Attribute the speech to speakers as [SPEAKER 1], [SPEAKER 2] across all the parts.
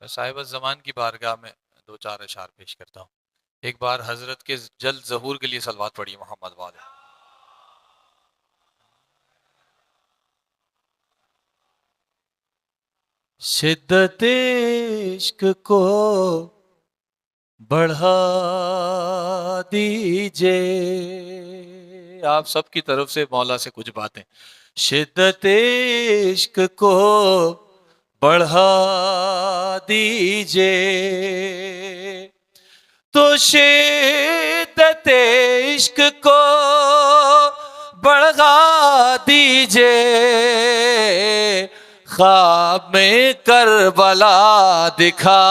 [SPEAKER 1] میں صاحب الزمان کی بارگاہ میں دو چار اشعار پیش کرتا ہوں۔ ایک بار حضرت کے جلد ظہور کے لیے صلوات پڑھی محمد والے۔ شدت عشق کو بڑھا دیجئے، آپ سب کی طرف سے مولا سے کچھ باتیں۔ شدت عشق کو بڑھا دیجئے تو شدت عشق کو بڑھا دیجئے، خواب میں کربلا دکھا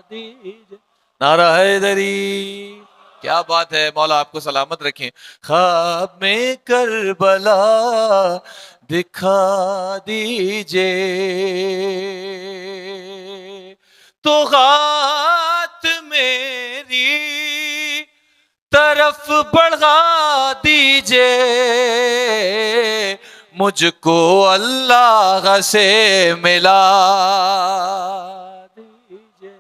[SPEAKER 1] دیجئے۔ نعرہ حیدری، کیا بات ہے، مولا آپ کو سلامت رکھیں۔ خواب میں کربلا دکھا دیجئے تو ہاتھ میری طرف بڑھا دیجئے، مجھ کو اللہ سے ملا دیجئے۔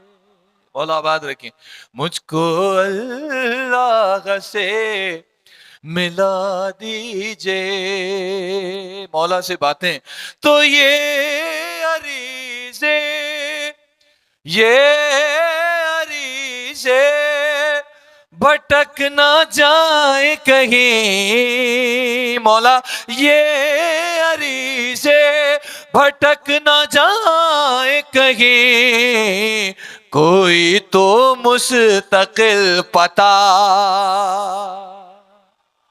[SPEAKER 1] مولا آباد رکھیں۔ مجھ کو اللہ سے ملا دیجئے، مولا سے باتیں تو یہ عریضے بھٹک نہ جائیں کہیں، مولا یہ عریضے بھٹک نہ جائیں کہیں، کوئی تو مستقل پتہ۔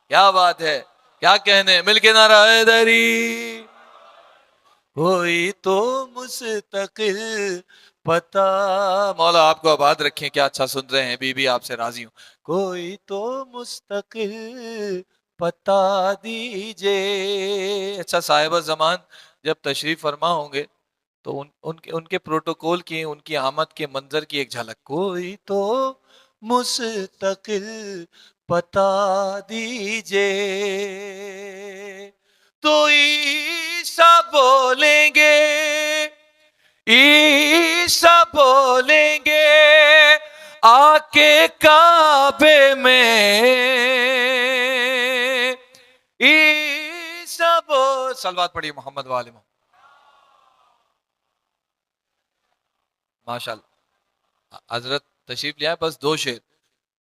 [SPEAKER 1] کیا بات ہے، کیا کہنے، مل کے نعرہ حیدری۔ کوئی تو مستقل پتہ، مولا آپ کو آباد رکھیں، کیا اچھا سن رہے ہیں، بی بی آپ سے راضی ہوں۔ کوئی تو مستقل پتہ دیجئے۔ اچھا صاحب الزمان جب تشریف فرما ہوں گے تو ان کے پروٹوکول کی، ان کی آمد کے منظر کی ایک جھلک۔ کوئی تو مستقل پتہ دیجئے تو عیسیٰ بولیں گے، عیسیٰ بولیں گے آ کے کعبے میں، عیسیٰ صلوات پڑھیے محمد والے محمد۔ ماشاءاللہ حضرت تشریف لے آئے، بس دو شعر۔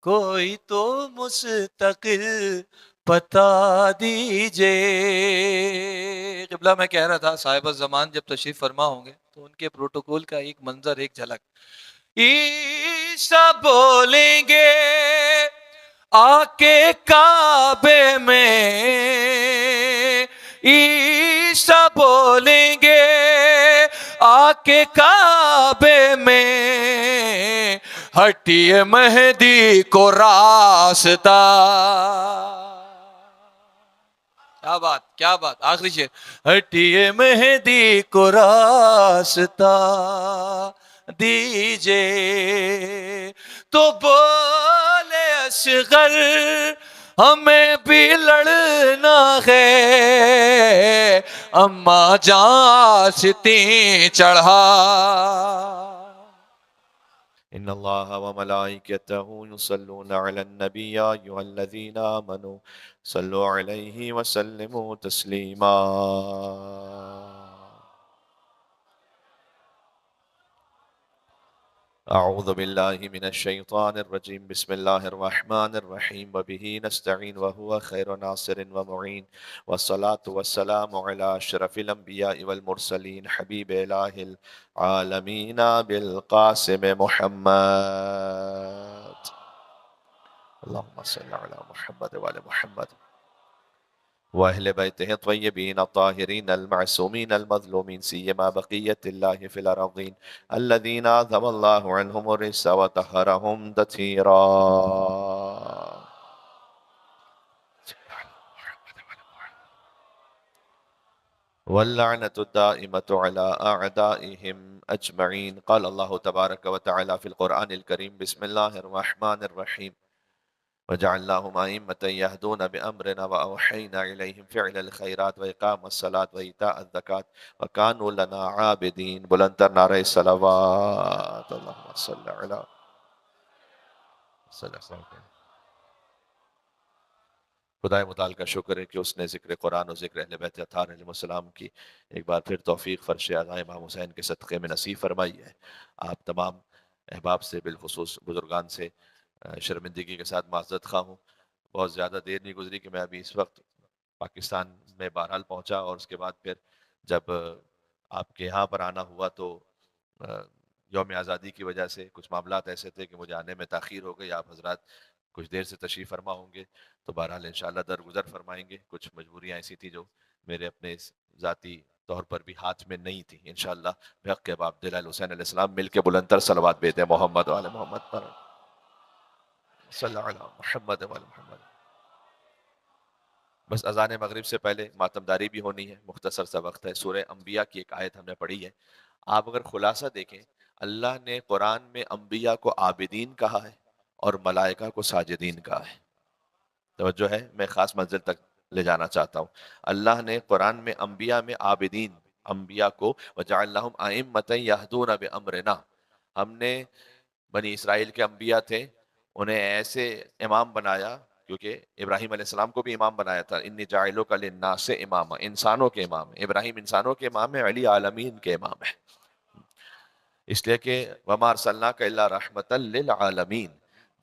[SPEAKER 1] کوئی تو مستقل پتہ دیجئے، قبلہ میں کہہ رہا تھا صاحب الزمان جب تشریف فرما ہوں گے تو ان کے پروٹوکول کا ایک منظر، ایک جھلک۔ عیسیٰ بولیں گے آ کے کعبے میں، عیسیٰ بولیں گے آ کے کعبے میں، ہٹیے مہدی کو راستہ۔ کیا بات، کیا بات، آخری شعر۔ ہٹیے مہدی کو راستہ دیجئے تو بولے اصغر ہمیں بھی لڑنا ہے، اماں جان آستیں چڑھا۔ ان اللہ وملائکتہ یصلون علی النبی یا ایھا الذین آمنوا صلوا علیہ وسلموا تسلیما۔ اعوذ باللہ من الشیطان الرجیم، بسم اللہ الرحمن الرحیم، وبہ نستعین وہو خیر ناصر ومعین، والصلاة والسلام علی اشرف الانبیاء والمرسلین، حبیب الہ العالمین بالقاسم محمد، اللہم صلی علی محمد وعلی محمد وأهل بيته الطيبين الطاهرين المعصومين المظلومين، سيما بقية الله في الأراضين الذين أذهب الله عنهم الرجس وطهرهم تطهيرا. واللعنة الدائمة على أعدائهم أجمعين. قال الله تبارك وتعالى في القرآن الكريم، بسم الله الرحمن الرحيم،
[SPEAKER 2] وجعلناهم أئمة يهدون بأمرنا وأوحينا إليهم فعل الخيرات وإقام الصلاة وإيتاء الزكاة وكانوا لنا عابدين. بلندر نعرہ الصلوات. اللهم صل على صلی اللہ علیہ وسلم. خدائے متعال کا شکر ہے کہ اس نے ذکر قرآن و ذکر اہل بیت اطہار علیہ السلام کی ایک بار پھر توفیق فرش اعضاء امام حسین کے صدقے میں نصیب فرمائی ہے. آپ تمام احباب سے بالخصوص بزرگان سے شرمندگی کے ساتھ معذرت خواہ ہوں. بہت زیادہ دیر نہیں گزری کہ میں ابھی اس وقت پاکستان میں بہرحال پہنچا، اور اس کے بعد پھر جب آپ کے یہاں پر آنا ہوا تو یوم آزادی کی وجہ سے کچھ معاملات ایسے تھے کہ مجھے آنے میں تاخیر ہو گئی. آپ حضرات کچھ دیر سے تشریف فرما ہوں گے تو بہرحال انشاءاللہ درگزر فرمائیں گے. کچھ مجبوریاں ایسی تھی جو میرے اپنے ذاتی طور پر بھی ہاتھ میں نہیں تھی. انشاءاللہ بحق کے ابا عبداللہ حسین علیہ السلام مل کے بلندر صلوات بیتے ہیں محمد و آل محمد پر. صلی اللہ علیہ محمد و آل محمد. بس اذان مغرب سے پہلے ماتمداری بھی ہونی ہے. مختصر سا وقت ہے. سورہ انبیاء کی ایک آیت ہم نے پڑھی ہے. آپ اگر خلاصہ دیکھیں، اللہ نے قرآن میں انبیاء کو عابدین کہا ہے اور ملائکہ کو ساجدین کہا ہے. توجہ ہے، میں خاص منزل تک لے جانا چاہتا ہوں. اللہ نے قرآن میں انبیاء میں عابدین، انبیاء کو وَجَعَلْنَهُمْ أَئِمَّةً يَهْدُونَ بِأَمْرِنَا، ہم نے بنی اسرائیل کے انبیاء تھے انہیں ایسے امام بنایا، کیونکہ ابراہیم علیہ السلام کو بھی امام بنایا تھا. انی جاعلک للناس اماما، انسانوں کے امام. ابراہیم انسانوں کے امام ہے، علی عالمین کے امام ہے. اس لیے کہ وَمَا أَرْسَلْنَاكَ إِلَّا رَحْمَةً لِلْعَالَمِينَ،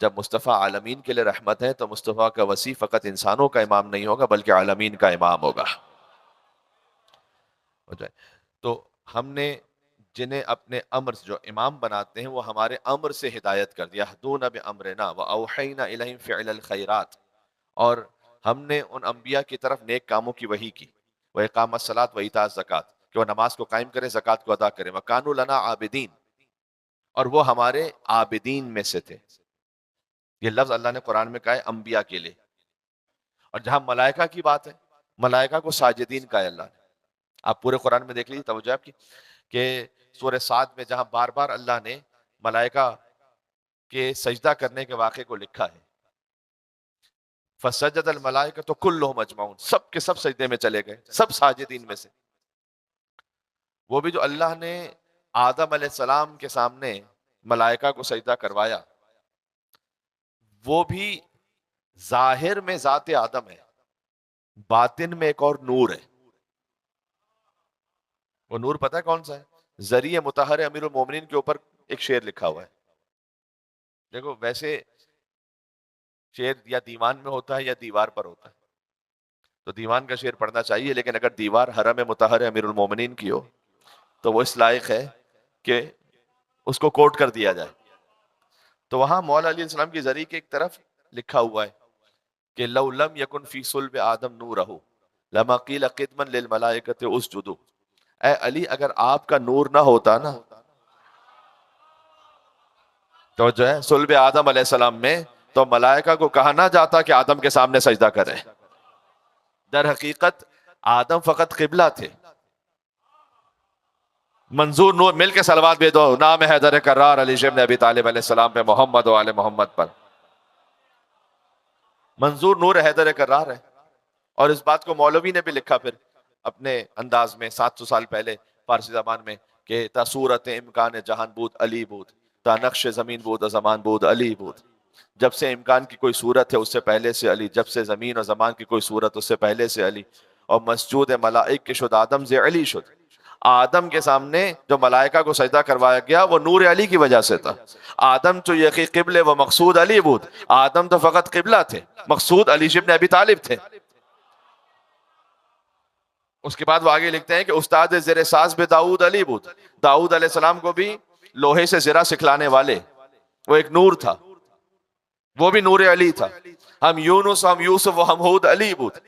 [SPEAKER 2] جب مصطفیٰ عالمین کے لیے رحمت ہے تو مصطفیٰ کا وسیع فقط انسانوں کا امام نہیں ہوگا بلکہ عالمین کا امام ہوگا. تو ہم نے جنہیں اپنے امر جو امام بناتے ہیں وہ ہمارے امر سے ہدایت کر دیا. يَهْدُونَ بِأَمْرِنَا وَأَوْحَيْنَا إِلَيْهِمْ فِعْلَ الْخَيْرَاتِ، اور ہم نے ان انبیاء کی طرف نیک کاموں کی وحی کی. وَإِقَامَ الصَّلَاةِ وَإِيتَاءَ الزَّكَاةِ، کہ وہ نماز کو قائم کریں، زکوٰۃ کو ادا کریں. وَكَانُوا لَنَا عَابِدِينَ، اور وہ ہمارے عابدین میں سے تھے. یہ لفظ اللہ نے قرآن میں کہا ہے انبیاء کے لیے. اور جہاں ملائکہ کی بات ہے، ملائکہ کو ساجدین کہا ہے اللہ نے. آپ پورے قرآن میں دیکھ لیجیے، توجہ آپ کی، کہ سورہ صاد میں جہاں بار بار اللہ نے ملائکہ کے سجدہ کرنے کے واقعے کو لکھا ہے، فَسَجَدَ الْمَلَائِكَةُ كُلُّهُمْ أَجْمَعُونَ، سب کے سب سجدے میں چلے گئے، سب ساجدین میں سے. وہ بھی جو اللہ نے آدم علیہ السلام کے سامنے ملائکہ کو سجدہ کروایا، وہ بھی ظاہر میں ذات آدم ہے، باطن میں ایک اور نور ہے. وہ نور پتہ ہے کون سا ہے؟ ذریعہ مطہر امیر المومنین کے اوپر ایک شعر لکھا ہوا ہے. دیکھو ویسے شعر یا دیوان میں ہوتا ہے یا دیوار پر ہوتا ہے، تو دیوان کا شعر پڑھنا چاہیے، لیکن اگر دیوار حرم مطہر امیر المومنین کی ہو تو وہ اس لائق ہے کہ اس کو کوٹ کر دیا جائے. تو وہاں مولا علیہ السلام کی ذریعہ کی ایک طرف لکھا ہوا ہے کہ لو لم یکن فی صلب آدم نورہ لما قیل قدما للملائکۃ اسجدوا. اے علی، اگر آپ کا نور نہ ہوتا نا، تو جو ہے صلب آدم علیہ السلام میں، تو ملائکہ کو کہا نہ جاتا کہ آدم کے سامنے سجدہ کرے. در حقیقت آدم فقط قبلہ تھے. منظور نور، مل کے صلوات بھیجو نام حیدر کرار علی ابن ابی طالب علیہ السلام پہ، محمد و آل محمد پر. منظور نور حیدر کرار ہے. اور اس بات کو مولوی نے بھی لکھا پھر اپنے انداز میں 700 سال پہلے فارسی زبان میں، کہ تا صورت امکان جہان بود علی بود، تا نقش زمین بود و زمان بود علی بود. جب سے امکان کی کوئی صورت ہے اس سے پہلے سے علی، جب سے زمین اور زمان کی کوئی صورت اس سے پہلے سے علی. اور مسجود ملائک کے شد آدم سے علی شد. آدم کے سامنے جو ملائکہ کو سجدہ کروایا گیا وہ نور علی کی وجہ سے تھا. آدم تو یقین قبلے و مقصود علی بود، آدم تو فقط قبلہ تھے، مقصود علی ابن ابی طالب تھے. اس کے بعد وہ آگے لکھتے ہیں کہ استاد زر ساز بے داؤد علی بود. داؤد علیہ السلام کو بھی لوہے سے زرہ سکھلانے والے، وہ ایک نور تھا، وہ بھی نور علی تھا. ہم یونس، ہم یوسف و ہم ہود علی بود.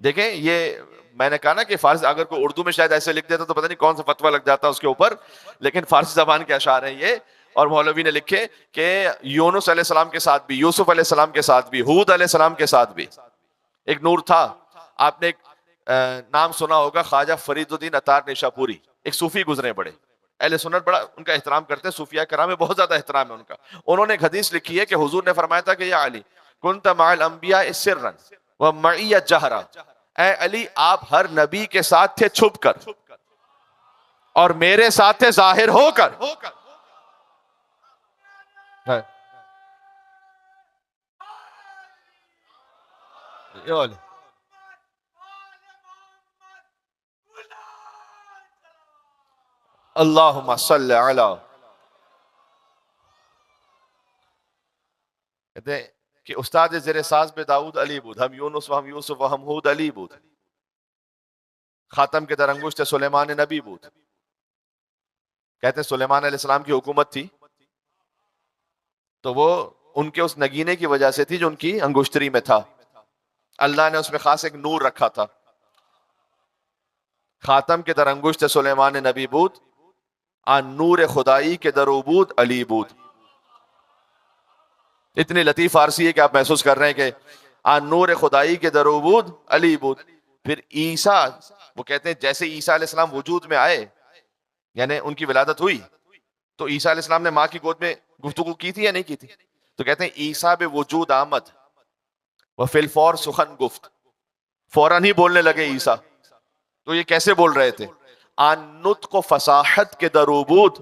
[SPEAKER 2] دیکھیں یہ میں نے کہا نا کہ فارسی اگر کوئی اردو میں شاید ایسے لکھ دیتا تو پتہ نہیں کون سا فتویٰ لگ جاتا اس کے اوپر، لیکن فارسی زبان کے اشعار ہیں یہ. اور مولوی نے لکھے کہ یونس علیہ السلام کے ساتھ بھی، یوسف علیہ السلام کے ساتھ بھی، ہود علیہ السلام کے ساتھ بھی ایک نور تھا. آپ نے ایک نام سنا ہوگا خواجہ فرید الدین عطار نیشاپوری، ایک صوفی گزرے بڑے، اہل سنت بڑا ان کا احترام کرتے ہیں، صوفیاء کرام میں بہت زیادہ احترام ہے ان کا. انہوں نے ایک حدیث لکھی ہے کہ حضور نے فرمایا تھا کہ یا علی، کنت مع الانبیاء سرا ومعی جہرا، اے علی آپ ہر نبی کے ساتھ تھے چھپ کر اور میرے ساتھ تھے ظاہر ہو کر. اللہم صلی علی. کہتے ہیں کہ استاد زیر ساز پہ داؤد علی بود، ہم یونس و ہم یوسف و ہم ہود علی بود، خاتم کے در انگشت سلیمان نبی بود. کہتے ہیں سلیمان علیہ السلام کی حکومت تھی تو وہ ان کے اس نگینے کی وجہ سے تھی جو ان کی انگشتری میں تھا. اللہ نے اس میں خاص ایک نور رکھا تھا. خاتم کے در انگشت سلیمان نبی بود، آن نور خدائی کے در عبود علی بود. اتنی لطیف فارسی ہے کہ آپ محسوس کر رہے ہیں کہ آن نور خدائی کے در عبود علی بود. پھر عیسیٰ، وہ کہتے ہیں جیسے عیسیٰ علیہ السلام وجود میں آئے، یعنی ان کی ولادت ہوئی تو عیسیٰ علیہ السلام نے ماں کی گود میں گفتگو کی تھی یا نہیں کی تھی؟ تو کہتے ہیں عیسیٰ بے وجود آمد وہ فی الفور سخن گفت، فوراً ہی بولنے لگے عیسیٰ. تو یہ کیسے بول رہے تھے؟ آن نطق و فصاحت کے در عبود،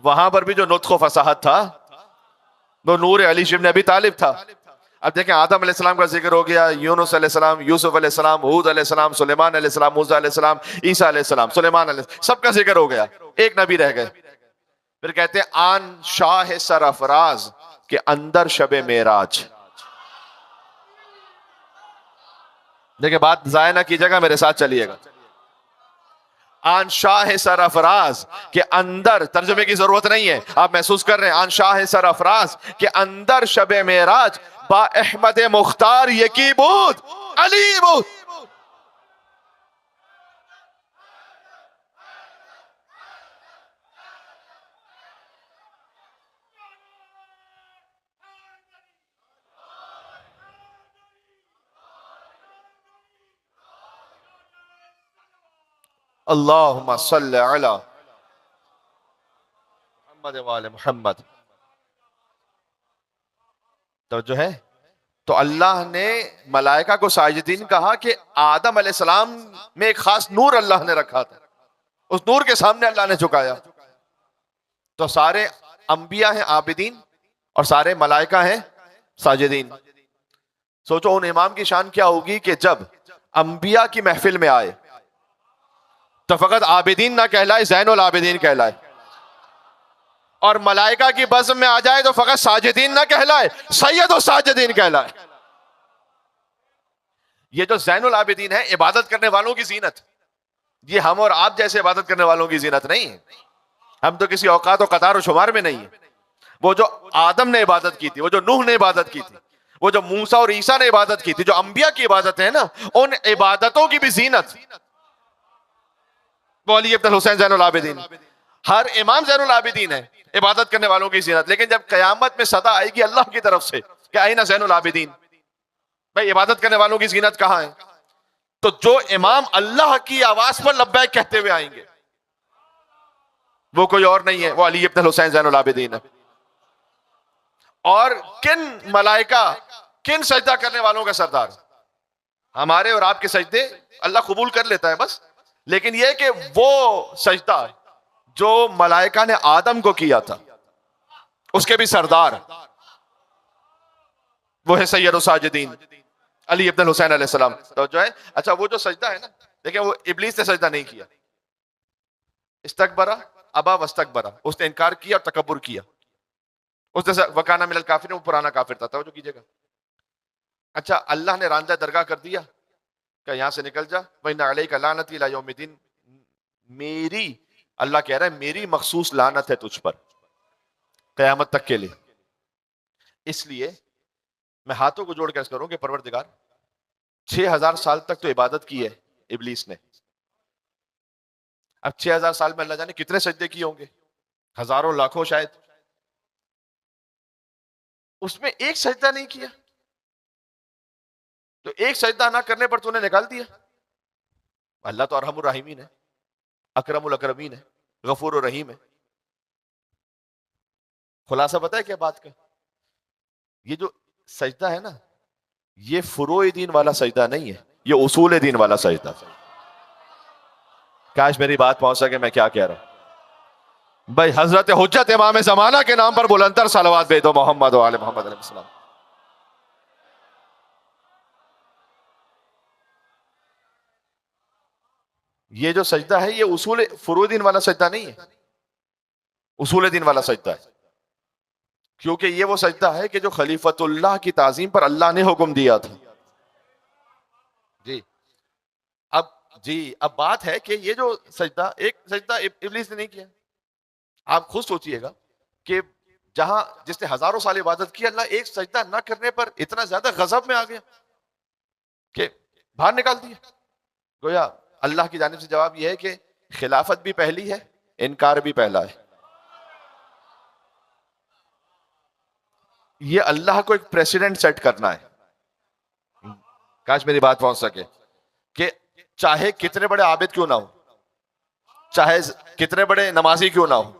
[SPEAKER 2] وہاں پر بھی جو نطق و فصاحت تھا وہ نور علی ابن ابی طالب تھا. اب دیکھیں آدم علیہ السلام کا ذکر ہو گیا، یونس علیہ السلام، یوسف علیہ السلام، ہود علیہ السلام، سلیمان علیہ السلام، موسیٰ علیہ السلام، عیسیٰ علیہ السلام، سلیمان علیہ السلام، سب کا ذکر ہو گیا، ایک نبی رہ گئے. پھر کہتے ہیں آن شاہ سرافراز کے اندر شب معراج. دیکھیں بات ضائع نہ کیجیے گا، میرے ساتھ چلیے گا. آن شاہ سرافراز کے اندر، ترجمے کی ضرورت نہیں ہے، آپ محسوس کر رہے ہیں. آن شاہ سرافراز کے اندر شب معراج با احمد مختار یکی بود علی بود. اللہم صلی علی محمد وآل محمد. توجہ ہے؟ تو اللہ نے ملائکہ کو ساجدین کہا کہ آدم علیہ السلام میں ایک خاص نور اللہ نے رکھا تھا، اس نور کے سامنے اللہ نے جھکایا. تو سارے انبیاء ہیں عابدین اور سارے ملائکہ ہیں ساجدین. سوچو ان امام کی شان کیا ہوگی کہ جب انبیاء کی محفل میں آئے تو فقط عابدین نہ کہلائے، زین العابدین کہلائے، اور ملائکہ کی بزم میں آ جائے تو فقط ساجدین نہ کہلائے، سید الساجدین کہلائے. یہ جو زین العابدین ہے عبادت کرنے والوں کی زینت، یہ ہم اور آپ جیسے عبادت کرنے والوں کی زینت نہیں ہے. ہم تو کسی اوقات و قطار و شمار میں نہیں ہیں. وہ جو آدم نے عبادت کی تھی، وہ جو نوح نے عبادت کی تھی، وہ جو موسیٰ اور عیسیٰ نے عبادت کی تھی، جو انبیاء کی عبادت ہے نا، ان عبادتوں کی بھی زینت وہ علی ابن الحسین زین العابدین. ہر امام زین العابدین ہے، عبادت کرنے والوں کی زینت. لیکن جب قیامت میں صدا آئے گی اللہ کی طرف سے کہ آئینہ زین العابدین، بھائی عبادت کرنے والوں کی زینت کہاں ہے؟ تو جو امام اللہ کی آواز پر لبیک کہتے ہوئے آئیں گے وہ کوئی اور نہیں ہے، وہ علی ابن الحسین زین العابدین ہے. اور کن ملائکہ، کن سجدہ کرنے والوں کا سردار؟ ہمارے اور آپ کے سجدے اللہ قبول کر لیتا ہے بس، لیکن یہ کہ وہ سجدہ جو ملائکہ نے آدم کو کیا تھا اس کے بھی سردار وہ ہے سید الساجدین علی ابن الحسین علیہ السلام. تو جو ہے اچھا وہ جو سجدہ ہے نا، دیکھیں وہ ابلیس نے سجدہ نہیں کیا، استکبرا ابا واستکبرا، اس نے انکار کیا اور تکبر کیا. اس نے وکانا من الکافرین، وہ پرانا کافر تھا. توجہ کیجئے گا. اچھا اللہ نے راندہ درگاہ کر دیا کہ یہاں سے نکل جا، وَإِنَّ عَلَيْكَ لَعْنَتِي إِلَى يَوْمِ الدِّينِ، میری، اللہ کہہ رہا ہے میری مخصوص لعنت ہے تجھ پر قیامت تک کے لیے. اس لیے میں ہاتھوں کو جوڑ کے عرض کروں کہ پروردگار 6000 سال تک تو عبادت کی ہے ابلیس نے. اب 6000 سال میں اللہ جانے کتنے سجدے کیے ہوں گے، ہزاروں لاکھوں شاید. اس میں ایک سجدہ نہیں کیا، تو ایک سجدہ نہ کرنے پر تو نے نکال دیا. اللہ تو ارحم الراحمین ہے، اکرم الاکرمین ہے، غفور الرحیم ہے. خلاصہ پتہ ہے کیا بات کا؟ یہ جو سجدہ ہے نا، یہ فروع دین والا سجدہ نہیں ہے، یہ اصول دین والا سجدہ. کاش میری بات پہنچ سکے میں کیا کہہ رہا ہوں. بھائی حضرت حجت امام زمانہ کے نام پر بلندر صلوات بھیجو محمد و آل محمد علیہ السلام. یہ جو سجدہ ہے یہ اصول فروع دین والا سجدہ نہیں ہے، اصول دین والا سجدہ ہے. کیونکہ یہ وہ سجدہ ہے کہ جو خلیفۃ اللہ کی تعظیم پر اللہ نے حکم دیا تھا. جی اب بات ہے کہ یہ جو سجدہ، ایک سجدہ ابلیس نے نہیں کیا. آپ خود سوچئے گا کہ جہاں جس نے ہزاروں سال عبادت کی، اللہ ایک سجدہ نہ کرنے پر اتنا زیادہ غضب میں آ گیا کہ باہر نکال دیا. گویا اللہ کی جانب سے جواب یہ ہے کہ خلافت بھی پہلی ہے، انکار بھی پہلا ہے. یہ اللہ کو ایک پریسیڈنٹ سیٹ کرنا ہے. کاش میری بات پہنچ سکے کہ چاہے کتنے بڑے عابد کیوں نہ ہو، چاہے کتنے بڑے نمازی کیوں نہ ہو،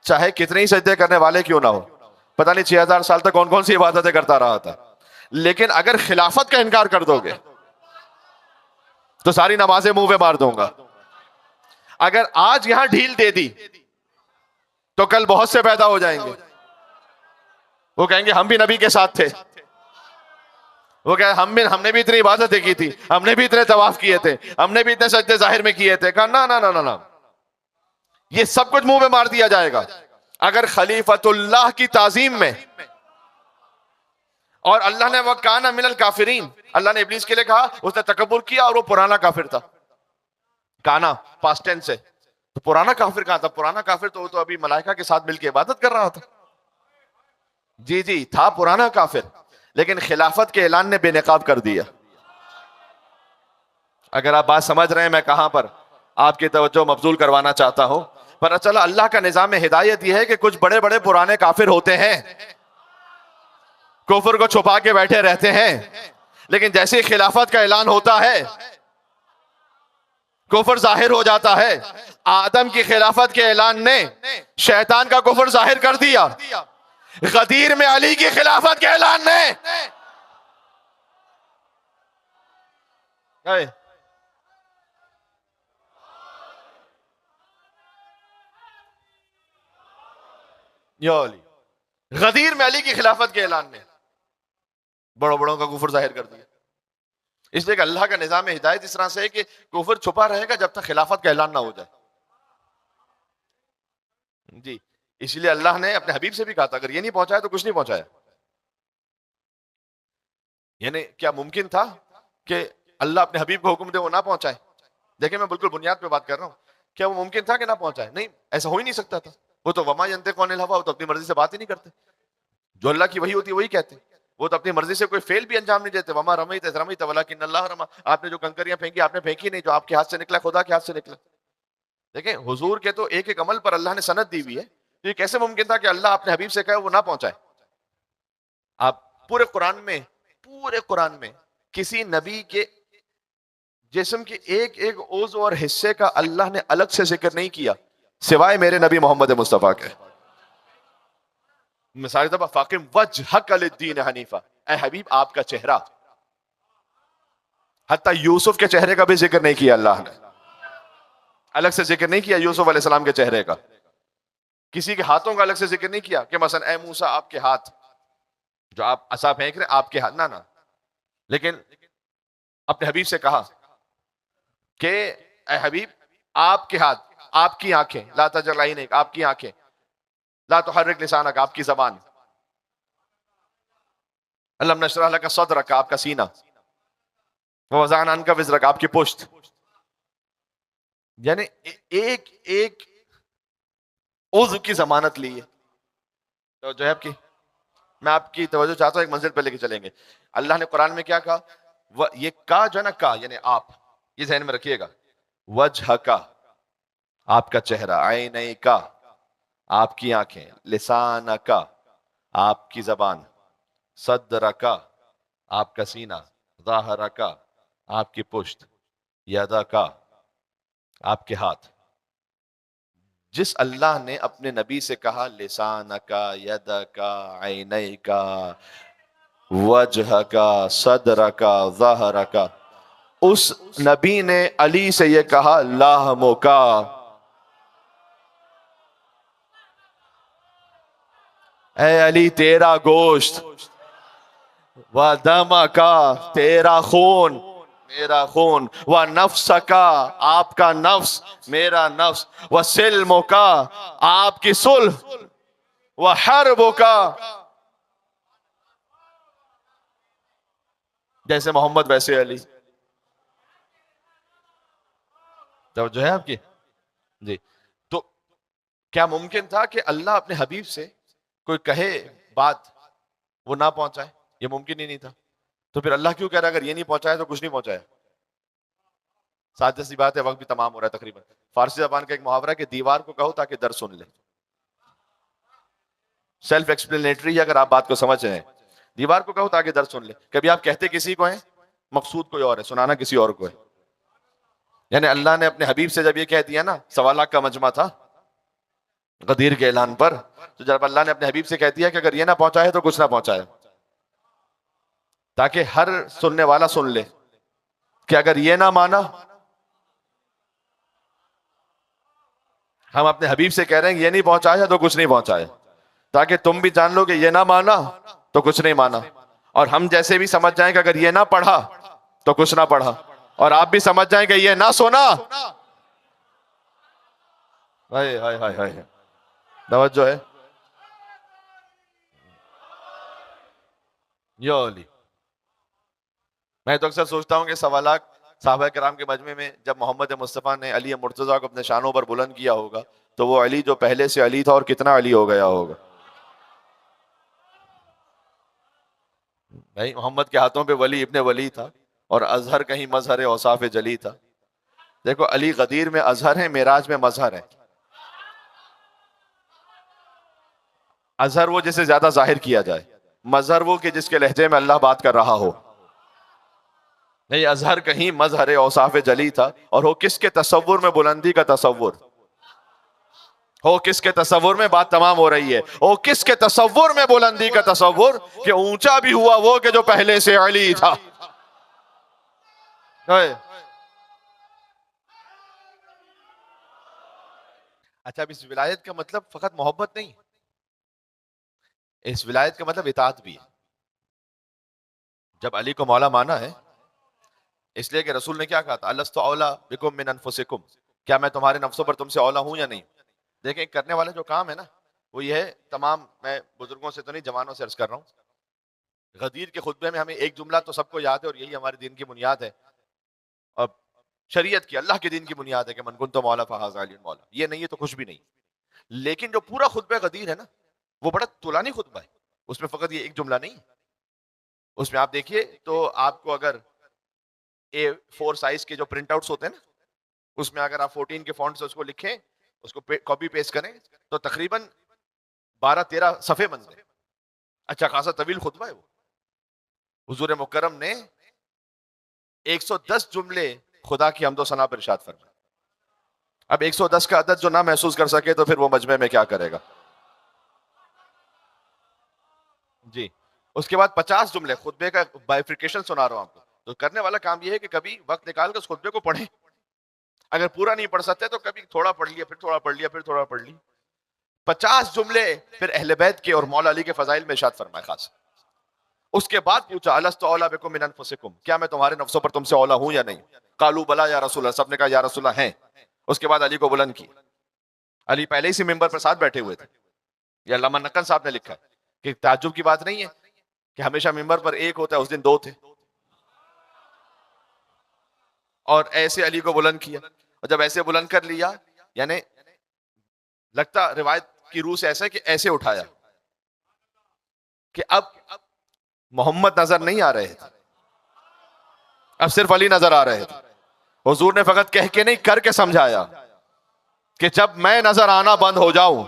[SPEAKER 2] چاہے کتنے ہی سجدے کرنے والے کیوں نہ ہو، پتہ نہیں 6000 سال تک کون کون سی عبادتیں کرتا رہا تھا، لیکن اگر خلافت کا انکار کر دو گے تو ساری نمازیں منہ پہ مار دوں گا. اگر آج یہاں ڈھیل دے دی تو کل بہت سے پیدا ہو جائیں گے، وہ کہیں گے ہم بھی نبی کے ساتھ تھے، وہ کہیں ہم نے بھی اتنی عبادتیں کی تھی، ہم نے بھی اتنے طواف کیے تھے، ہم نے بھی اتنے سجدے ظاہر میں کیے تھے. کہا نا نا نا نا، یہ سب کچھ منہ پہ مار دیا جائے گا اگر خلیفۃ اللہ کی تعظیم میں. اور اللہ نے وَكَانَ مِنَ الْكَافِرِينَ، اللہ نے ابلیس کے لیے کہا اس نے تکبر کیا اور وہ پرانا کافر تھا. کانا پاسٹ ٹینس سے، تو پرانا کافر کہاں تھا؟ پرانا کافر تو وہ تو ابھی ملائکہ کے ساتھ مل کے عبادت کر رہا تھا. جی تھا پرانا کافر، لیکن خلافت کے اعلان نے بے نقاب کر دیا. اگر آپ بات سمجھ رہے ہیں میں کہاں پر آپ کی توجہ مبذول کروانا چاہتا ہوں، پر چلا اللہ کا نظام ہدایت یہ ہے کہ کچھ بڑے بڑے پرانے کافر ہوتے ہیں، کفر کو چھپا کے بیٹھے رہتے ہیں، لیکن جیسے خلافت کا اعلان ہوتا ہے کفر ظاہر ہو جاتا ہے. آدم کی خلافت کے اعلان نے شیطان کا کفر ظاہر کر دیا. غدیر میں علی کی خلافت کے اعلان نے غدیر میں علی کی خلافت کے اعلان نے بڑوں بڑوں کا کفر ظاہر کر دیا. اس لیے کہ اللہ کا نظام ہدایت اس طرح سے ہے کہ کفر چھپا رہے گا جب تک خلافت کا اعلان نہ ہو جائے. جی اس لیے اللہ نے اپنے حبیب سے بھی کہا تھا اگر یہ نہیں پہنچایا تو کچھ نہیں پہنچایا. یعنی کیا ممکن تھا کہ اللہ اپنے حبیب کو حکم دے وہ نہ پہنچائے؟ دیکھیں میں بالکل بنیاد پہ بات کر رہا ہوں. کیا وہ ممکن تھا کہ نہ پہنچائے؟ نہیں، ایسا ہو ہی نہیں سکتا تھا. وہ تو وما ینطق عن الہویٰ، وہ تو اپنی مرضی سے بات ہی نہیں کرتے. جو اللہ کی وحی ہوتی ہے وہی کہتے. وہ تو اپنی مرضی سے کوئی فعل بھی انجام نہیں دیتے. وما رمیت اذ رمیت ولکن اللہ رمی، آپ نے جو کنکریاں پھینکی آپ نے پھینکی نہیں، جو آپ کے ہاتھ سے نکلا خدا کے ہاتھ سے نکلا. دیکھیں حضور کے تو ایک ایک عمل پر اللہ نے سند دی ہوئی ہے. تو یہ کیسے ممکن تھا کہ اللہ اپنے حبیب سے کہے وہ نہ پہنچائے؟ آپ پورے قرآن میں کسی نبی کے جسم کے ایک ایک عضو اور حصے کا اللہ نے الگ سے ذکر نہیں کیا سوائے میرے نبی محمد مصطفیٰ کے. مثال طور پر فاقم وجہک للدین حنیفہ، اے حبیب آپ کا چہرہ. حتیٰ یوسف کے چہرے کا بھی ذکر نہیں کیا اللہ نے، الگ سے ذکر نہیں کیا یوسف علیہ السلام کے چہرے کا. کسی کے ہاتھوں کا الگ سے ذکر نہیں کیا کہ مثلا اے موسیٰ آپ کے ہاتھ جو آپ عصا پھینک رہے آپ کے ہاتھ، نہ. لیکن اپنے حبیب سے کہا کہ اے حبیب آپ کے ہاتھ، آپ کی آنکھیں، لا تجعل عینیک آپ کی آنکھیں، لا تحرک لسانک آپ کی زبان، الم نشرح لک صدرک آپ کا سینہ، ووضعنا عنک وزرک آپ کی پشت. یعنی ایک ایک عضو کی ضمانت لی ہے. تو جو ہے آپ کی، میں آپ کی توجہ چاہتا ہوں ایک منزل پہ لے کے چلیں گے. اللہ نے قرآن میں کیا کہا؟ یہ کا جو ہے نا کا یعنی آپ، یہ ذہن میں رکھیے گا. وجہ کا آپ کا چہرہ، عینی کا آپ کی آنکھیں، لسان کا آپ کی زبان، صدر کا آپ کا سینہ، ظاہر کا آپ کی پشت، یدا کا آپ کے ہاتھ. جس اللہ نے اپنے نبی سے کہا لسانکا یدکا عینیکا وجہکا صدرکا ظہرکا، اس نبی نے علی سے یہ کہا لحمکا، اے علی تیرا گوشت، ودمکا تیرا خون، میرا خون، ونفسکا آپ کا نفس، میرا نفس، وسلمکا آپ کی صلح، وحربکا جیسے محمد ویسے علی۔ توجہ ہے آپ کی؟ جی، تو کیا ممکن تھا کہ اللہ اپنے حبیب سے کوئی کہے بات وہ نہ پہنچائے؟ یہ ممکن ہی نہیں تھا۔ تو پھر اللہ کیوں کہہ رہا ہے اگر یہ نہیں پہنچایا تو کچھ نہیں پہنچایا؟ سادہ سی بات ہے، وقت بھی تمام ہو رہا ہے تقریباً۔ فارسی زبان کا ایک محاورہ ہے کہ دیوار کو کہو تاکہ در سن لے۔ سیلف ایکسپلینیٹری ہے اگر آپ بات کو سمجھ رہے ہیں۔ دیوار کو کہو تاکہ در سن لے۔ کبھی آپ کہتے کسی کو ہیں، مقصود کوئی اور ہے، سنانا کسی اور کو ہے۔ یعنی اللہ نے اپنے حبیب سے جب یہ کہہ دیا نا، 1.25 کا مجمع تھا غدیر کے اعلان پر، تو جب اللہ نے اپنے حبیب سے کہہ دیا کہ اگر یہ نہ پہنچائے تو کچھ نہ پہنچائے، تاکہ ہر سننے والا سن لے کہ اگر یہ نہ مانا، ہم اپنے حبیب سے کہہ رہے ہیں یہ نہیں پہنچایا تو کچھ نہیں پہنچایا، تاکہ تم بھی جان لو کہ یہ نہ مانا تو کچھ نہیں مانا، اور ہم جیسے بھی سمجھ جائیں کہ اگر یہ نہ پڑھا تو کچھ نہ پڑھا، اور آپ بھی سمجھ جائیں کہ یہ نہ سنا۔ ہائے ہائے ہائے ہائے، توجہ ہے؟ یا علی، میں تو اکثر سوچتا ہوں کہ 1.25 صحابہ کرام کے مجمع میں جب محمد مصطفیٰ نے علی مرتضیٰ کو اپنے شانوں پر بلند کیا ہوگا تو وہ علی جو پہلے سے علی تھا اور کتنا علی ہو گیا ہوگا۔ بھائی محمد کے ہاتھوں پہ ولی ابن ولی تھا، اور ازہر کہیں مظہر اوصاف جلی تھا۔ دیکھو علی غدیر میں ازہر ہے، معراج میں مظہر ہے۔ ازہر وہ جسے زیادہ ظاہر کیا جائے، مظہر وہ کہ جس کے لہجے میں اللہ بات کر رہا ہو۔ نہیں، ازہر کہیں مظہر اوصاف جلی تھا، اور ہو کس کے تصور میں بلندی کا تصور، ہو کس کے تصور میں، بات تمام ہو رہی ہے، ہو کس کے تصور میں بلندی کا تصور، کہ اونچا بھی ہوا وہ کہ جو پہلے سے علی تھا۔ اچھا، اب اس ولایت کا مطلب فقط محبت نہیں، اس ولایت کا مطلب اطاعت بھی ہے۔ جب علی کو مولا مانا ہے، اس لیے کہ رسول نے کیا کہا تھا، الست اولا بکم من انفسکم، کیا میں تمہارے نفسوں پر تم سے اولا ہوں یا نہیں؟ دیکھیں کرنے والا جو کام ہے نا وہ یہ ہے، تمام میں بزرگوں سے تو نہیں جوانوں سے عرض کر رہا ہوں، غدیر کے خطبے میں ہمیں ایک جملہ تو سب کو یاد ہے، اور یہی ہمارے دین کی بنیاد ہے، اور شریعت کی، اللہ کے دین کی بنیاد ہے کہ من کنت مولا فہذا علی مولا، یہ نہیں ہے تو کچھ بھی نہیں۔ لیکن جو پورا خطبہ غدیر ہے نا وہ بڑا طولانی خطبہ ہے، اس میں فقط یہ ایک جملہ نہیں ہے، اس میں آپ دیکھیے تو آپ کو اگر A4 سائز کے جو پرنٹ آؤٹس ہوتے ہیں نا، اس میں اگر آپ 14 کے فونٹ سے اس کو لکھیں، اس کو کاپی پیسٹ کریں تو تقریباً 12-13 صفحے بن گئے۔ اچھا خاصا طویل خطبہ ہے وہ۔ حضور مکرم نے 110 جملے خدا کی حمد و ثنا پر ارشاد فرمائے۔ اب 110 کا عدد جو نہ محسوس کر سکے تو پھر وہ مجمع میں کیا کرے گا؟ جی، اس کے بعد 50 جملے خطبے کا بائیفریکیشن سنا رہا ہوں آپ کو۔ تو کرنے والا کام یہ ہے کہ کبھی وقت نکال کے اس خطبے کو پڑھیں، اگر پورا نہیں پڑھ سکتے تو کبھی تھوڑا پڑھ لیا، پھر تھوڑا پڑھ لیا، پھر تھوڑا پڑھ لی۔ 50 جملے پھر اہل بیت کے اور مولا علی کے فضائل میں ارشاد فرمائے خاص۔ اس کے بعد پوچھا الست اولا بکم من انفسکم، کیا میں تمہارے نفسوں پر تم سے اولا ہوں یا نہیں؟ قالوا بلا یا رسول اللہ، سب نے کہا یا رسول اللہ ہیں۔ اس کے بعد علی کو بلند کی۔ علی پہلے ہی سے ممبر پر ساتھ بیٹھے ہوئے تھے، یہ علامہ نقل صاحب نے لکھا ہے کہ تعجب کی بات نہیں ہے کہ ہمیشہ ممبر پر ایک ہوتا ہے، اس دن 2 تھے، اور ایسے علی کو بلند کیا، اور جب ایسے بلند کر لیا یعنی لگتا روایت کی روح سے ایسا ہے کہ ایسے اٹھایا کہ اب محمد نظر نہیں آ رہے تھے، اب صرف علی نظر آ رہے تھے۔ حضور نے فقط کہہ کے نہیں کر کے سمجھایا کہ جب میں نظر آنا بند ہو جاؤں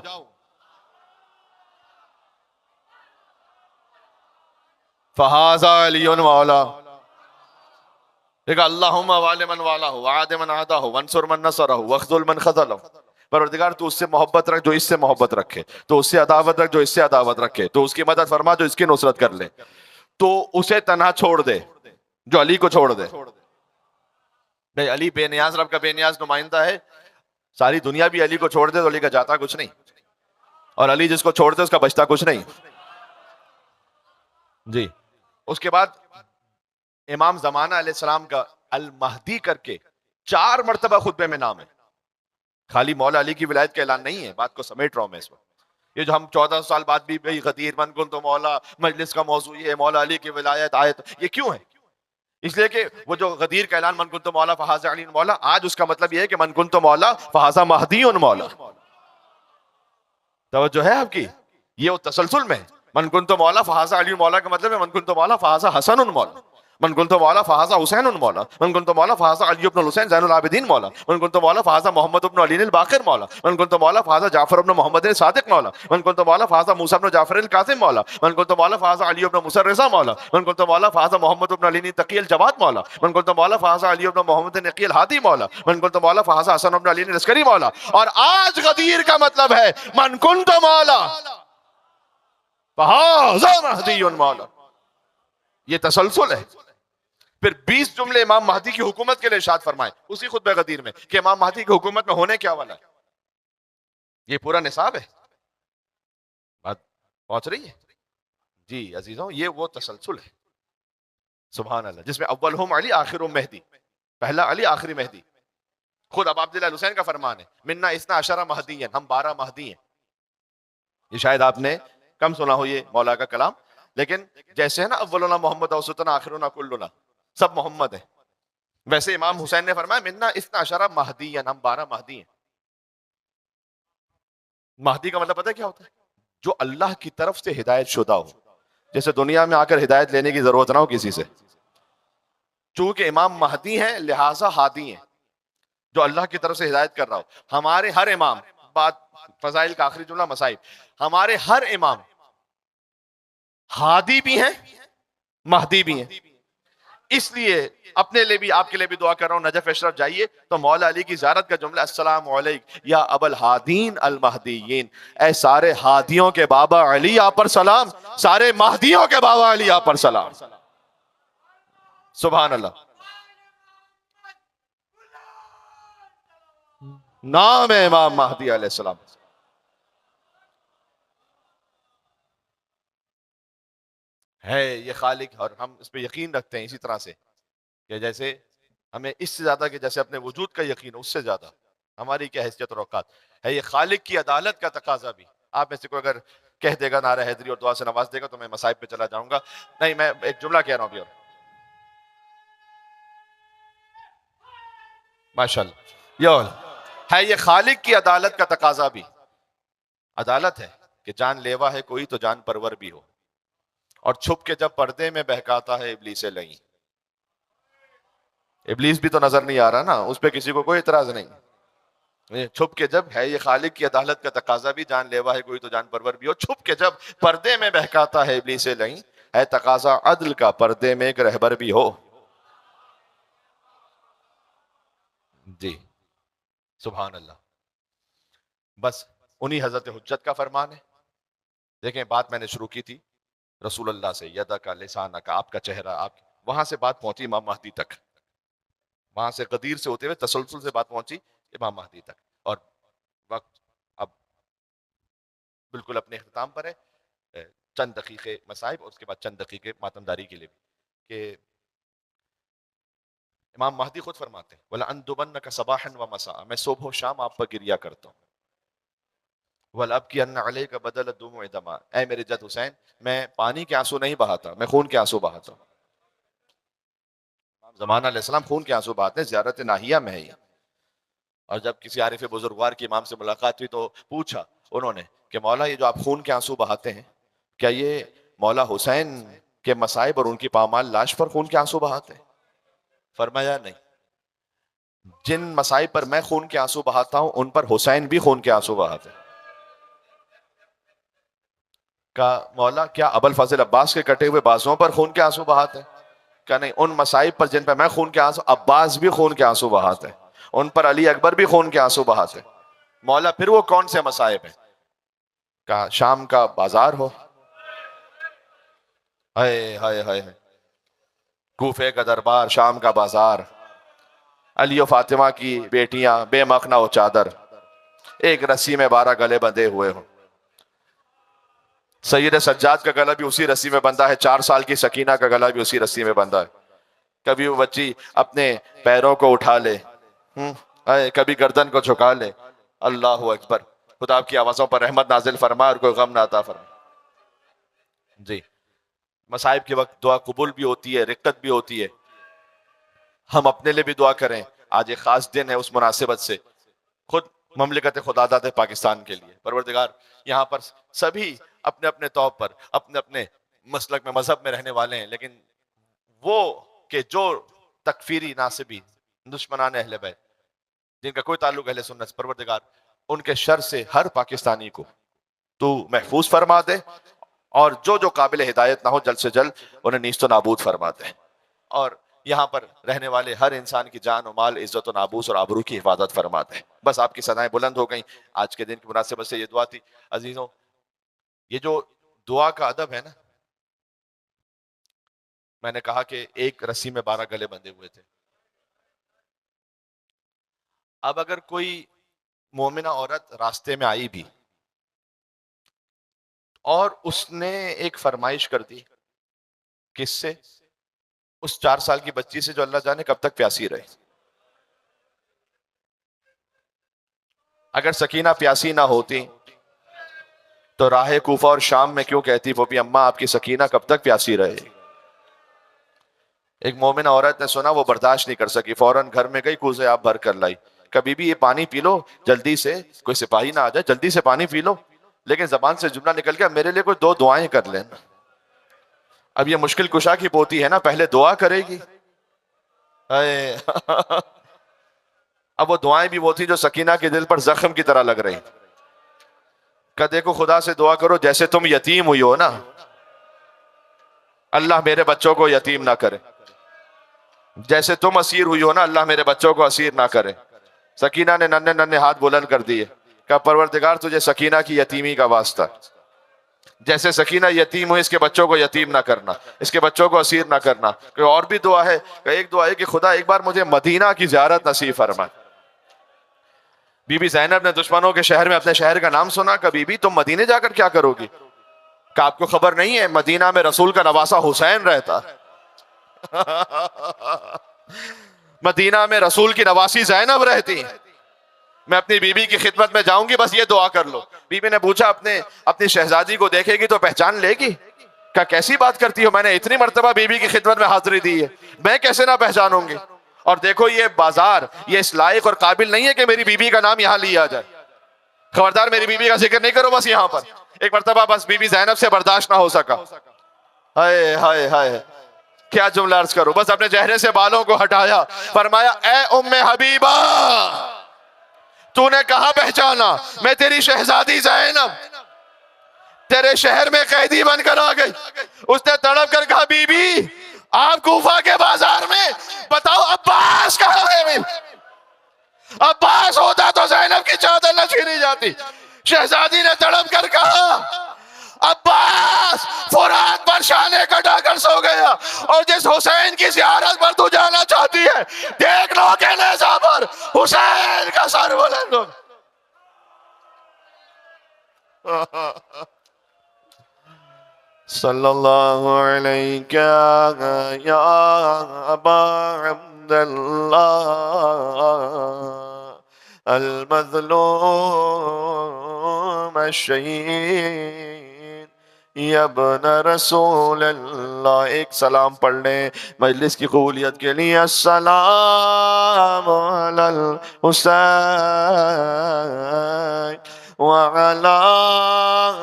[SPEAKER 2] فہذا علی مولا، دیکھا اللہم والی من والہ وعاد من عادہ وانصر من نصرہ واخذل من خذلہ، پروردگار تو اس سے محبت رکھ جو اس سے محبت رکھے، تو اس سے عداوت رکھ جو اس سے عداوت رکھے، تو اس کی مدد فرما جو اس کی نصرت کر لے، تو اسے تنہا چھوڑ دے جو علی کو چھوڑ دے۔ بھائی علی بے نیاز رب کا بے نیاز نمائندہ ہے، ساری دنیا بھی علی کو چھوڑ دے تو علی کا جاتا کچھ نہیں، اور علی جس کو چھوڑ دے اس کا بچتا کچھ نہیں۔ جی اس کے بعد امام زمانہ علیہ السلام کا المہدی کر کے 4 مرتبہ خطبے میں نام ہے، خالی مولا علی کی ولایت کا اعلان نہیں ہے، بات کو سمیٹ رہا ہوں میں اس وقت۔ یہ جو ہم 14 سال بعد بھی بھئی غدیر من کن تو مولا مجلس کا موضوع یہ ہے مولا علی کی ولایت آیت، یہ کیوں ہے؟ اس لیے کہ وہ جو غدیر کا اعلان من کن تو مولا فہذا علی مولا، آج اس کا مطلب یہ ہے کہ من کن تو مولا فہذا مہدی مولا۔ توجہ ہے آپ کی؟ یہ وہ تسلسل میں من کن تو مولا فہذا علی مولا کا مطلب ہے من کن تو مولا فہذا حسن مولا، من کن تو مولا فہذا حسین مولا، من کن تو مولا فہذا علی بن الحسین زین العابدین مولا، من کن تو مولا فہذا محمد بن علی الباقر مولا، من کن تو مولا فہذا جعفر بن محمد الصادق مولا، من کن تو مولا فہذا موسیٰ بن جعفر القاسم مولا، من کن تو مولا فہذا علی بن موسیٰ الرضا مولا، من کن تو مولا فہذا محمد بن علی تقی الجواد مولا، من کن تو مولا فہذا علی بن محمد نقی الہادی مولا، من کن تو مولا فہذا حسن بن علی العسکری مولا۔ اور آج غدیر کا مطلب ہے من کن تو مولا فہذا مہدی مولا۔ یہ تسلسل ہے۔ پھر 20 جملے امام مہدی کی حکومت کے لیے ارشاد فرمائے اسی خطبہ غدیر میں کہ امام مہدی کی حکومت میں ہونے کیا والا ہے۔ یہ پورا نصاب ہے، بات پہنچ رہی ہے؟ جی عزیزوں یہ وہ تسلسل ہے، سبحان اللہ، جس میں اولہم علی آخرہم مہدی، پہلا علی آخری مہدی۔ خود ابو عبداللہ حسین کا فرمان ہے منا اثنا عشر مہدی، ہم 12 مہدی ہیں۔ یہ شاید آپ نے کم سنا ہو یہ مولا کا کلام، لیکن جیسے ہے نا اولنا محمد اوسطنا آخرنا کلنا، سب محمد ہیں، ویسے امام حسین نے فرمایا منا اثنا عشر مہدی، ہم 12 مہدی ہیں۔ مہدی کا مطلب پتہ ہے کیا ہوتا ہے؟ جو اللہ کی طرف سے ہدایت شدہ ہو، جیسے دنیا میں آ کر ہدایت لینے کی ضرورت نہ ہو کسی سے، چونکہ امام مہدی ہیں لہٰذا ہادی ہیں، جو اللہ کی طرف سے ہدایت کر رہا ہو۔ ہمارے ہر امام، بات فضائل کا آخری جملہ مصائب، ہمارے ہر امام ہادی بھی ہیں مہدی بھی ہیں۔ اس لیے اپنے لیے بھی آپ کے لیے بھی دعا کر رہا ہوں، نجف اشرف جائیے تو مولا علی کی زیارت کا جملہ السلام علیک یا ابا الہادین المہدیین، اے سارے ہادیوں کے بابا علی آپ پر سلام، سارے مہدیوں کے بابا علی آپ پر سلام۔ سبحان اللہ، نام ہے امام مہدی علیہ السلام۔ ہے یہ خالق، اور ہم اس پہ یقین رکھتے ہیں اسی طرح سے کہ جیسے ہمیں اس سے زیادہ کہ جیسے اپنے وجود کا یقین ہے، اس سے زیادہ ہماری کیا حیثیت اور اوقات ہے۔ یہ خالق کی عدالت کا تقاضا بھی، آپ میں سے کوئی اگر کہہ دے گا نعرہ حیدری اور دعا سے نواز دے گا تو میں مصائب پہ چلا جاؤں گا، نہیں میں ایک جملہ کہہ رہا ہوں ابھی، اور ماشاءاللہ یہ ہے، یہ خالق کی عدالت کا تقاضا بھی، عدالت ہے کہ جان لیوا ہے کوئی تو جان پرور بھی ہو، اور چھپ کے جب پردے میں بہکاتا ہے ابلیس لئیں، ابلیس بھی تو نظر نہیں آ رہا نا، اس پہ کسی کو کوئی اعتراض نہیں، چھپ کے جب ہے یہ خالق کی عدالت کا تقاضا بھی، جان لیوا ہے کوئی تو جان پرور بھی ہو، چھپ کے جب پردے میں بہکاتا ہے ابلیس لئیں، ہے تقاضا عدل کا پردے میں ایک رہبر بھی ہو۔ جی سبحان اللہ، بس انہی حضرت حجت کا فرمان ہے۔ دیکھیں بات میں نے شروع کی تھی رسول اللہ سے، یدا کا لسانہ کا، آپ کا چہرہ، آپ وہاں سے بات پہنچی امام مہدی تک، وہاں سے غدیر سے ہوتے ہوئے تسلسل سے بات پہنچی امام مہدی تک، اور وقت اب بالکل اپنے اختتام پر ہے۔ چند دقیقے مصائب اور اس کے بعد چند دقیقے ماتمداری کے لیے بھی، کہ امام مہدی خود فرماتے ہیں وَلَأَنْدُبَنَّكَ صَبَاحًا وَمَسَاءً، میں صبح و شام آپ پر گریا کرتا ہوں، وَلَأَبْكِيَنَّ عَلَيْكَ بَدَلَ الدُّمُوعِ دَمًا، اے میرے جد حسین میں پانی کے آنسو نہیں بہاتا، میں خون کے آنسو بہاتا ہوں۔ زمانہ علیہ السلام خون کے آنسو بہاتے ہیں، زیارت ناہیہ میں ہے یہ۔ اور جب کسی عارف بزرگوار کی امام سے ملاقات ہوئی تو پوچھا انہوں نے کہ مولا یہ جو آپ خون کے آنسو بہاتے ہیں، کیا یہ مولا حسین کے مصائب اور ان کی پامال لاش پر خون کے آنسو بہاتے ہیں؟ فرمایا نہیں، جن مصائب پر میں خون کے آنسو بہاتا ہوں ان پر حسین بھی خون کے آنسو بہاتے ہیں۔ کہا مولا کیا ابو الفضل عباس کے کٹے ہوئے بازوں پر خون کے آنسو بہاتے ہیں؟ کہا نہیں، ان مصائب پر جن پر میں خون کے آنسو، عباس بھی خون کے آنسو بہاتے ہیں، ان پر علی اکبر بھی خون کے آنسو بہاتے ہیں۔ مولا پھر وہ کون سے مصائب ہیں؟ کہا شام کا بازار ہو، ہائے ہائے ہائے، کوفے کا دربار، شام کا بازار، علی و فاطمہ کی بیٹیاں بے مخنا و چادر، ایک رسی میں 12 گلے بندھے ہوئے ہوں، سید سجاد کا گلا بھی اسی رسی میں بندھا ہے، 4 سال کی سکینہ کا گلا بھی اسی رسی میں بندھا ہے، کبھی وہ بچی اپنے پیروں کو اٹھا لے، کبھی گردن کو جھکا لے، اللہ اکبر، خدا آپ کی آوازوں پر رحمت نازل فرما اور کوئی غم نہ عطا فرما۔ جی، مصائب کے وقت دعا قبول بھی ہوتی ہے، رقت بھی ہوتی ہے، ہم اپنے لیے بھی دعا کریں۔ آج ایک خاص دن ہے، اس مناسبت سے خود مملکت خدا داد پاکستان کے لیے پروردگار یہاں پر سبھی اپنے اپنے طور پر اپنے اپنے مسلک میں مذہب میں رہنے والے ہیں، لیکن وہ کہ جو تکفیری ناصبی دشمنان اہل بیت جن کا کوئی تعلق اہل سنت، پروردگار ان کے شر سے ہر پاکستانی کو تو محفوظ فرما دے، اور جو جو قابل ہدایت نہ ہو جلد سے جلد انہیں نیست و نابود فرما دے، اور یہاں پر رہنے والے ہر انسان کی جان و مال، عزت و ناموس اور آبرو کی حفاظت فرما دے۔ بس آپ کی صدائیں بلند ہو گئیں، آج کے دن کی مناسبت سے یہ دعا تھی۔ عزیزوں، یہ جو دعا کا ادب ہے نا، میں نے کہا کہ ایک رسی میں 12 گلے بندھے ہوئے تھے۔ اب اگر کوئی مومنہ عورت راستے میں آئی بھی اور اس نے ایک فرمائش کر دی، کس سے؟ اس 4 سال کی بچی سے جو اللہ جانے کب تک پیاسی رہے۔ اگر سکینہ پیاسی نہ ہوتی تو راہ کوفہ اور شام میں کیوں کہتی وہ بھی اماں آپ کی سکینہ کب تک پیاسی رہے؟ ایک مومنہ عورت نے سنا، وہ برداشت نہیں کر سکی، فوراً گھر میں گئی، کوزے آپ بھر کر لائی، کبھی بھی یہ پانی پی لو جلدی سے، کوئی سپاہی نہ آ جائے، جلدی سے پانی پی لو، لیکن زبان سے جملہ نکل گیا، میرے لیے کوئی 2 دعائیں کر لینا۔ اب یہ مشکل کشا کی پوتی ہے نا، پہلے دعا کرے گی، اب وہ دعائیں بھی وہ تھی جو سکینہ کے دل پر زخم کی طرح لگ رہی۔ کہ دیکھو خدا سے دعا کرو، جیسے تم یتیم ہوئی ہو نا، اللہ میرے بچوں کو یتیم نہ کرے، جیسے تم اسیر ہوئی ہو نا، اللہ میرے بچوں کو اسیر نہ کرے۔ سکینہ نے ننھے ننھے ہاتھ بلند کر دیے، کہا پروردگار تجھے سکینہ کی یتیمی کا واسطہ، جیسے سکینہ یتیم ہوئی اس کے بچوں کو یتیم نہ کرنا، اس کے بچوں کو اسیر نہ کرنا۔ کوئی اور بھی دعا ہے؟ کہ ایک دعا ہے کہ خدا ایک بار مجھے مدینہ کی زیارت نصیب فرما۔ بی بی زینب نے دشمنوں کے شہر میں اپنے شہر کا نام سنا، کہ بی بی تم مدینے جا کر کیا کرو گی؟ کہ آپ کو خبر نہیں ہے مدینہ میں رسول کا نواسہ حسین رہتا، مدینہ میں رسول کی نواسی زینب رہتی، میں اپنی بیوی کی خدمت میں جاؤں گی، بس یہ دعا کر لو۔ بیوی نے پوچھا اپنی شہزادی کو دیکھے گی تو پہچان لے گی؟ کہا کیسی بات کرتی ہو، میں نے اتنی مرتبہ بیوی کی خدمت میں حاضری دی ہے، میں کیسے نہ پہچانوں گی؟ اور دیکھو یہ بازار یہ اس لائق اور قابل نہیں ہے کہ میری بیوی کا نام یہاں لیا جائے، خبردار میری بیوی کا ذکر نہیں کرو بس یہاں پر۔ ایک مرتبہ بس بی بی زینب سے برداشت نہ ہو سکا، ہائے ہائے ہائے کیا جملہ عرض کرو، بس اپنے چہرے سے بالوں کو ہٹایا، فرمایا اے ام حبیبہ تو نے کہاں پہچانا، میں تیری شہزادی زینب تیرے شہر میں قیدی بن کر آ گئی۔ اس نے تڑپ کر کہا بی بی آپ کوفہ کے بازار میں، بتاؤ عباس کہاں ہے؟ عباس ہوتا تو زینب کی چادر نہ چھینی جاتی۔ شہزادی نے تڑپ کر کہا عباس فرات پر شانے کٹا کر سو گیا، اور جس حسین کی زیارت پر تو جانا چاہتی ہے دیکھ لو کہ نیزہ پر حسین کا سر بلند ہو۔ صلی اللہ علیہ یا ابا عبداللہ المظلوم الشہید یا ابن رسول اللہ۔ ایک سلام پڑھ لیں مجلس کی قبولیت کے لیے، السلام علی الحسین وعلى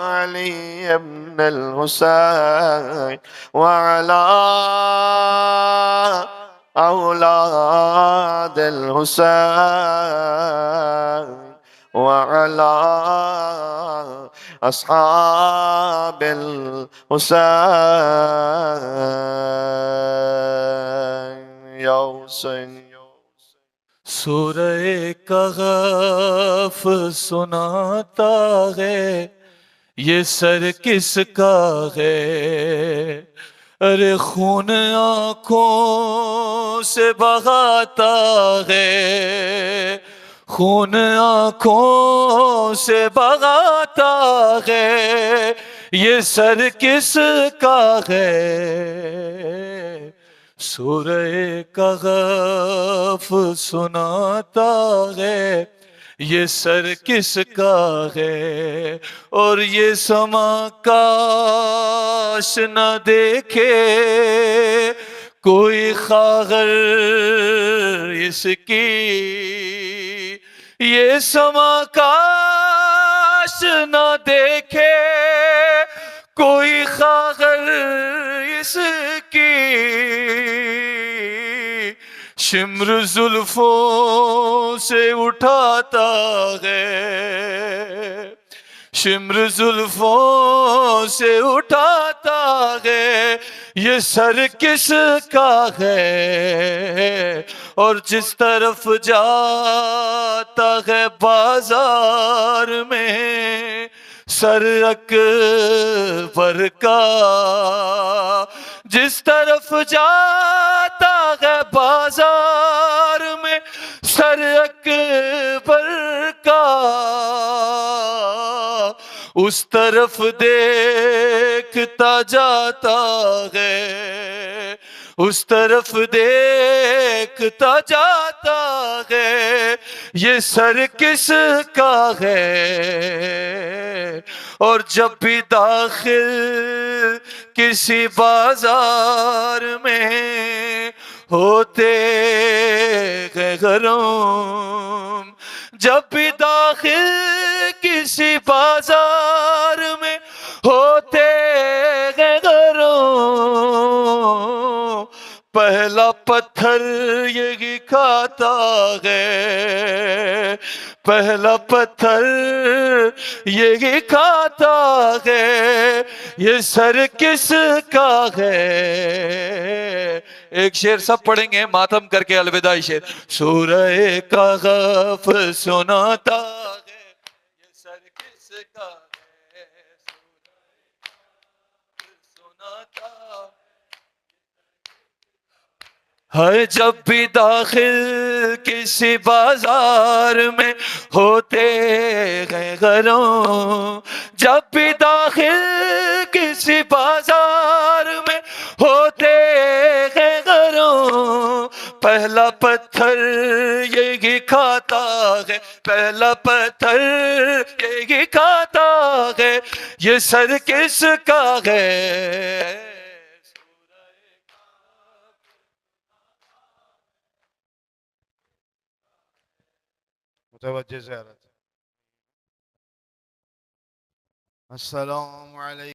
[SPEAKER 2] علي ابن الحسين وعلى أولاد الحسين وعلى أصحاب الحسين يا حسين
[SPEAKER 1] سورہ کہف سناتا ہے، یہ سر کس کا ہے؟ ارے خون آنکھوں سے بہاتا ہے، خون آنکھوں سے بہاتا ہے، یہ سر کس کا ہے؟ سورہ کہف سناتا ہے، یہ سر کس کا ہے؟ اور یہ سما کاش نہ دیکھے کوئی خاگر اس کی، یہ سما کاش نہ دیکھے کوئی خاگر اس کی، شمر زلفوں سے اٹھاتا ہے، شمر زلفوں سے اٹھاتا ہے، یہ سر کس کا ہے؟ اور جس طرف جاتا ہے بازار میں سر اکبر کا، جس طرف جاتا ہے بازار میں سر اکبر کا، اس طرف دیکھتا جاتا ہے، اس طرف دیکھتا جاتا ہے، یہ سر کس کا ہے؟ اور جب بھی داخل کسی بازار میں ہوتے ہیں گرم، جب بھی داخل کسی بازار میں ہوتے ہیں گرم، پہلا پتھر یہی کھاتا ہے، پہلا پتھر یہی کھاتا ہے، یہ سر کس کا ہے؟ ایک شعر سب پڑھیں گے ماتم کر کے الوداعی شعر، سورہ کہف سناتا ہے، یہ سر کس کا ہے؟ سناتا ہے، جب بھی داخل کسی بازار میں ہوتے ہیں گرم، جب بھی داخل کسی بازار میں ہوتے ہیں گرم، پہلا پتھر یہی کھاتا ہے، پہلا پتھر یہی کھاتا ہے، یہ سر کس کا ہے؟
[SPEAKER 3] متوجہ زیارت۔ السلام علیکم۔